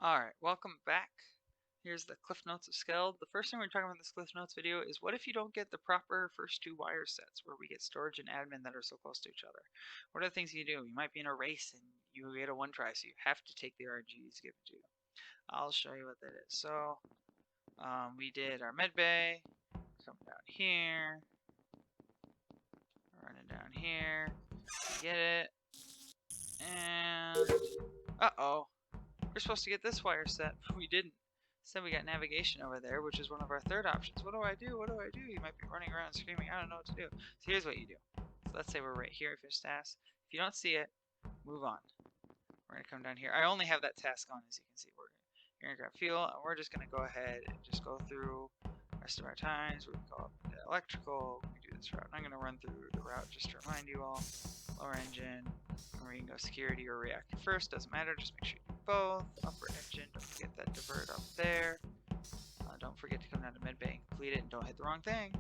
Alright, welcome back. Here's the Cliff Notes of Skeld. The first thing we're talking about in this Cliff Notes video is what if you don't get the proper first two wire sets where we get storage and admin that are so close to each other? What are the things you do? You might be in a race and you get a one try, so you have to take the RNGs given to you. I'll show you what that is. So, we did our med bay, come down here, running down here, get it, and uh-oh. We're supposed to get this wire set, but we didn't. Instead, we got navigation over there, which is one of our third options. What do I do? What do I do? You might be running around screaming, I don't know what to do. So here's what you do. So let's say we're right here at fish task. If you don't see it, move on. We're going to come down here. I only have that task on, as you can see. You're going to grab fuel, and we're just going to go ahead and just go through the rest of our times. We're going to go up into electrical. We do this route. And I'm going to run through the route just to remind you all. Lower engine, or we can go security or reactor first, doesn't matter, just make sure you do both. Upper engine, don't forget that divert up there. Don't forget to come down to medbay and complete it, and don't hit the wrong thing.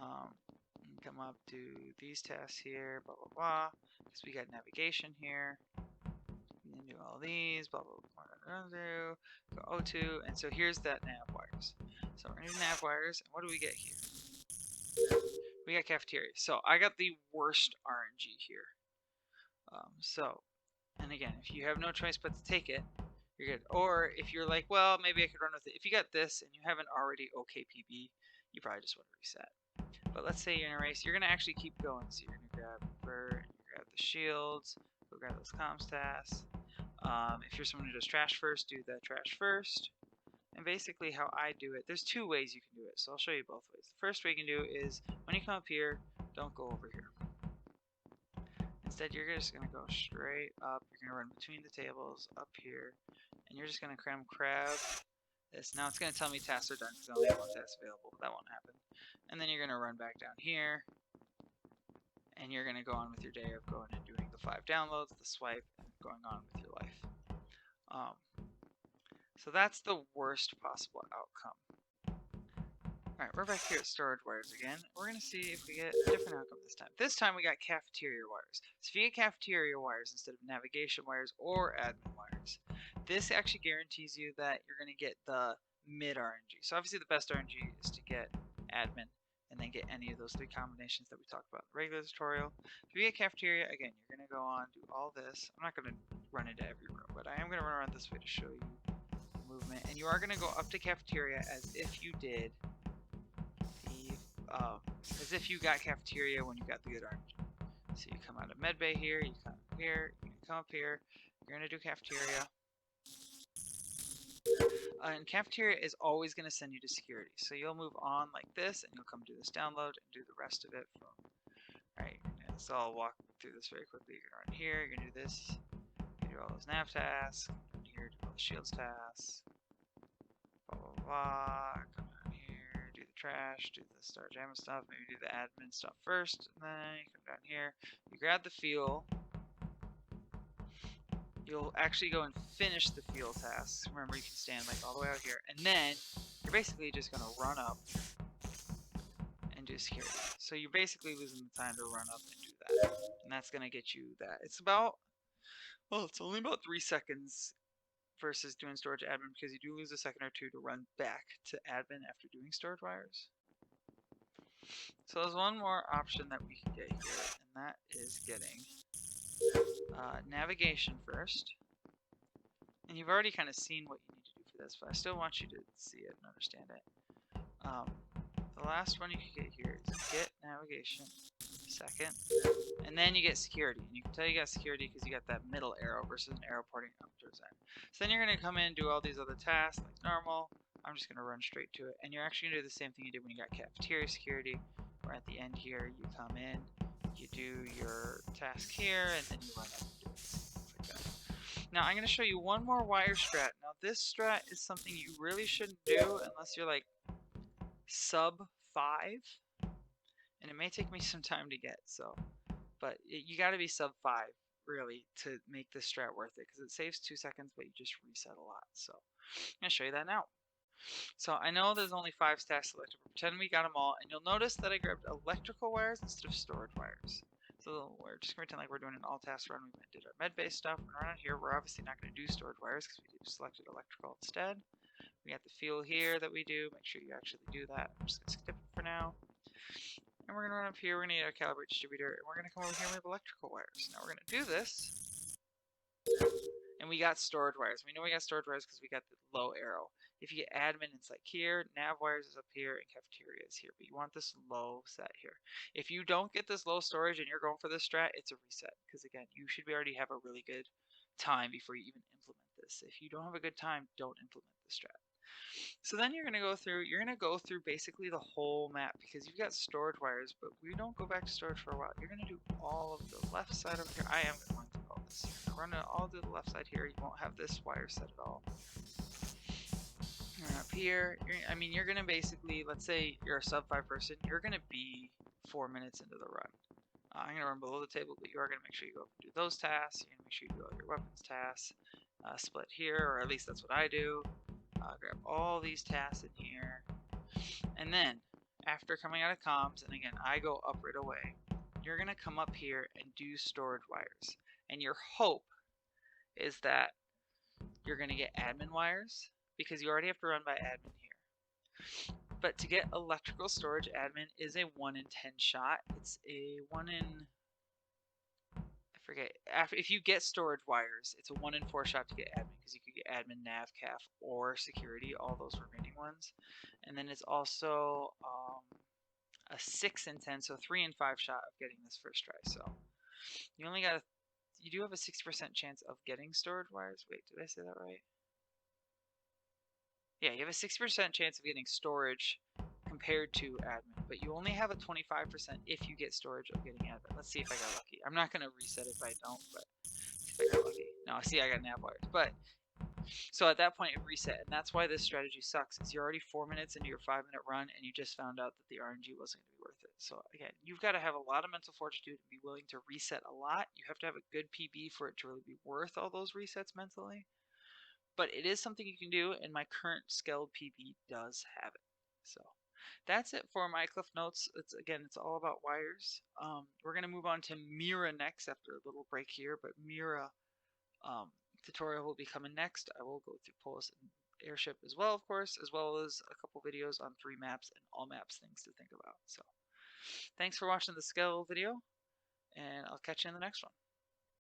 And come up to these tasks here, blah blah blah, because we got navigation here. And then do all these, blah blah blah, go O2, and so here's that nav wires. So we're gonna do nav wires, and what do we get here? We got cafeteria. So I got the worst RNG here. And again, if you have no choice but to take it, you're good. Or if you're like, well, maybe I could run with it. If you got this and you haven't already OKPB, you probably just want to reset. But let's say you're in a race, you're gonna actually keep going. So you're gonna grab bird, grab the shields, go grab those comms tasks. If you're someone who does trash first, do the trash first. And basically how I do it, there's two ways you can do it, so I'll show you both ways. The first way you can do is, when you come up here, don't go over here. Instead, you're just going to go straight up, you're going to run between the tables, up here, and you're just going to grab this. Now it's going to tell me tasks are done because I only have one task available, but that won't happen. And then you're going to run back down here, and you're going to go on with your day of going and doing the 5 downloads, the swipe, and going on with your life. So that's the worst possible outcome. Alright, we're back here at storage wires again. We're going to see if we get a different outcome this time. This time we got cafeteria wires. So if you get cafeteria wires instead of navigation wires or admin wires, this actually guarantees you that you're going to get the mid RNG. So obviously the best RNG is to get admin and then get any of those 3 combinations that we talked about in the regular tutorial. If you get cafeteria, again, you're going to go on, do all this. I'm not going to run into every row, but I am going to run around this way to show you movement, and you are going to go up to cafeteria as if you did as if you got cafeteria when you got the good RNG. So you come out of medbay here, you come up here, you come up here, you're going to do cafeteria. And cafeteria is always going to send you to security. So you'll move on like this, and you'll come do this download and do the rest of it from, right, so I'll walk through this very quickly. You're going to run here, you're going to do this, you do all those nav tasks, come down here, do all the shields tasks, blah, blah, blah, come down here, do the trash, do the start jamming stuff, maybe do the admin stuff first, and then you come down here, you grab the fuel, you'll actually go and finish the fuel tasks. Remember, you can stand like all the way out here, and then you're basically just going to run up and do security. So you're basically losing the time to run up and do that, and that's going to get you that. It's about, well, it's only about 3 seconds versus doing storage admin, because you do lose a second or two to run back to admin after doing storage wires. So there's one more option that we can get here, and that is getting navigation first. And you've already kind of seen what you need to do for this, but I still want you to see it and understand it. The last one you can get here is get navigation second, and then you get security. And you can tell you got security because you got that middle arrow versus an arrow pointing up towards that. So then you're going to come in and do all these other tasks like normal. I'm just going to run straight to it, and you're actually going to do the same thing you did when you got cafeteria security, where at the end here you come in, you do your task here, and then you run up and do it. Like that. Now I'm going to show you one more wire strat. Now this strat is something you really shouldn't do unless you're like sub 5, and it may take me some time to get, so, but you got to be sub 5 really to make this strat worth it, because it saves 2 seconds, but you just reset a lot. So I'm going to show you that now. So I know there's only 5 tasks selected, but pretend we got them all, and you'll notice that I grabbed electrical wires instead of storage wires. So we're just gonna pretend like we're doing an all task run. We did our med base stuff. We're around here. We're obviously not gonna do storage wires because we selected electrical instead. We got the fuel here that we do. Make sure you actually do that. I'm just gonna skip it for now. And we're gonna run up here. We're gonna need our calibrate distributor, and we're gonna come over here and we have electrical wires. Now we're gonna do this. And we got storage wires. We know we got storage wires because we got the low arrow. If you get admin, it's like here, nav wires is up here, and cafeteria is here. But you want this low set here. If you don't get this low storage and you're going for this strat, it's a reset. Because again, you should already have a really good time before you even implement this. If you don't have a good time, don't implement the strat. So then you're gonna go through basically the whole map because you've got storage wires, but we don't go back to storage for a while. You're gonna do all of the left side over here. I am going through all this. You're gonna run it all to the left side here. You won't have this wire set at all. And up here, you're gonna basically, let's say you're a sub 5 person, you're gonna be 4 minutes into the run. I'm gonna run below the table, but you are gonna make sure you go up and do those tasks. You're gonna make sure you do all your weapons tasks. Split here, or at least that's what I do. Grab all these tasks in here, and then after coming out of comms, and again I go up right away, you're gonna come up here and do storage wires, and your hope is that you're gonna get admin wires because you already have to run by admin here. But to get electrical storage admin is a 1 in 10 shot. It's a 1 in, I forget, if you get storage wires, it's a 1 in 4 shot to get admin because you could get admin, nav, caf, or security, all those remaining ones. And then it's also a 6 in 10, so 3 in 5 shot of getting this first try. So you do have a 60% chance of getting storage wires. Wait, did I say that right? Yeah, you have a 60% chance of getting storage compared to admin, but you only have a 25% if you get storage of getting admin. Let's see if I got lucky. I'm not gonna reset if I don't, but see if I got lucky. No, see, I got nav wires. But so at that point it reset, and that's why this strategy sucks. Is you're already 4 minutes into your 5-minute run, and you just found out that the RNG wasn't gonna be worth it. So again, you've got to have a lot of mental fortitude and be willing to reset a lot. You have to have a good PB for it to really be worth all those resets mentally. But it is something you can do, and my current Skeld PB does have it. So that's it for my Cliff Notes. It's all about wires. We're gonna move on to Mira next after a little break here, but Mira tutorial will be coming next. I will go through Polis and Airship as well, of course, as well as a couple videos on 3 maps and all maps things to think about. So thanks for watching the Skeld video, and I'll catch you in the next one.